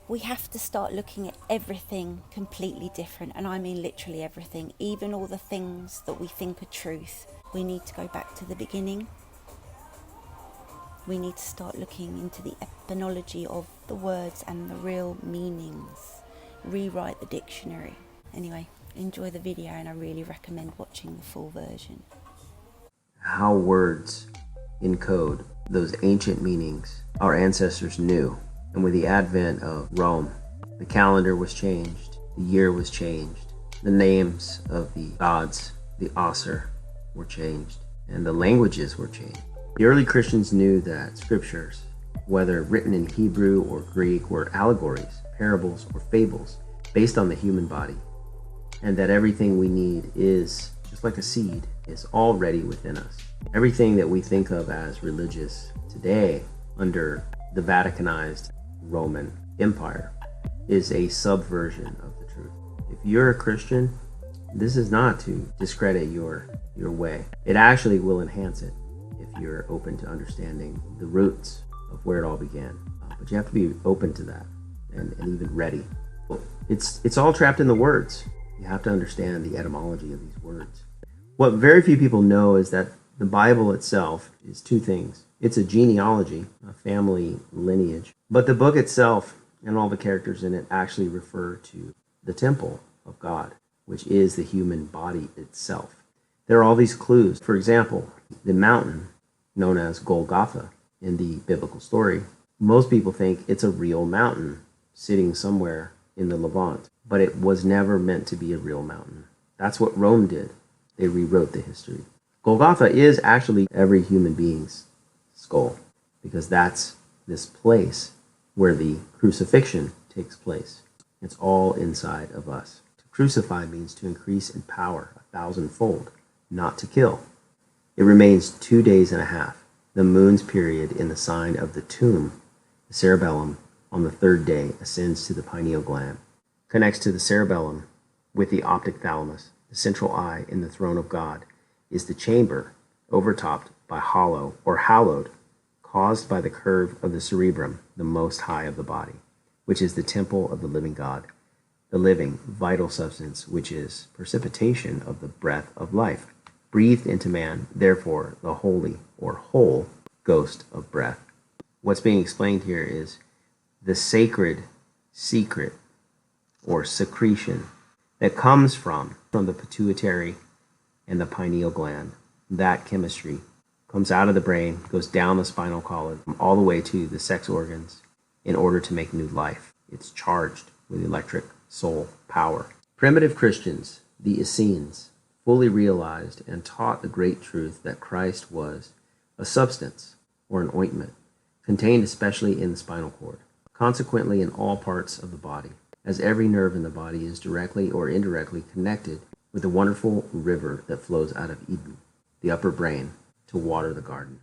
We have to start looking at everything completely different, and I mean literally everything, even all the things that we think are truth. We need to go back to the beginning. We need to start looking into the etymology of the words and the real meanings. Rewrite the dictionary. Anyway, enjoy the video, and I really recommend watching the full version. How words encode those ancient meanings our ancestors knew. And with the advent of Rome, the calendar was changed, the year was changed, the names of the gods, the Asur, were changed, and the languages were changed. The early Christians knew that scriptures, whether written in Hebrew or Greek, were allegories, parables, or fables based on the human body, and that everything we need is, just like a seed, is already within us. Everything that we think of as religious today under the Vaticanized Roman Empire is a subversion of the truth. If you're a Christian, this is not to discredit your way. It actually will enhance it if you're open to understanding the roots of where it all began. But you have to be open to that and even ready. It's all trapped in the words. You have to understand the etymology of these words. What very few people know is that the Bible itself is two things. It's a genealogy, a family lineage, but the book itself and all the characters in it actually refer to the temple of God, which is the human body itself. There are all these clues. For example, the mountain known as Golgotha in the biblical story, most people think it's a real mountain sitting somewhere in the Levant, but it was never meant to be a real mountain. That's what Rome did. They rewrote the history. Golgotha is actually every human being's skull, because that's this place where the crucifixion takes place. It's all inside of us. To crucify means to increase in power 1,000-fold, not to kill. It remains 2 days and a half, the moon's period in the sign of the tomb. The cerebellum on the third day ascends to the pineal gland, connects to the cerebellum with the optic thalamus. The central eye in the throne of God is the chamber overtopped by hollow or hallowed, caused by the curve of the cerebrum, the most high of the body, which is the temple of the living God, the living, vital substance, which is precipitation of the breath of life, breathed into man, therefore the holy or whole ghost of breath. What's being explained here is the sacred secret or secretion that comes from the pituitary and the pineal gland. That chemistry comes out of the brain, goes down the spinal column, all the way to the sex organs in order to make new life. It's charged with electric soul power. Primitive Christians, the Essenes, fully realized and taught the great truth that Christ was a substance or an ointment, contained especially in the spinal cord, consequently in all parts of the body, as every nerve in the body is directly or indirectly connected with the wonderful river that flows out of Eden, the upper brain, to water the garden.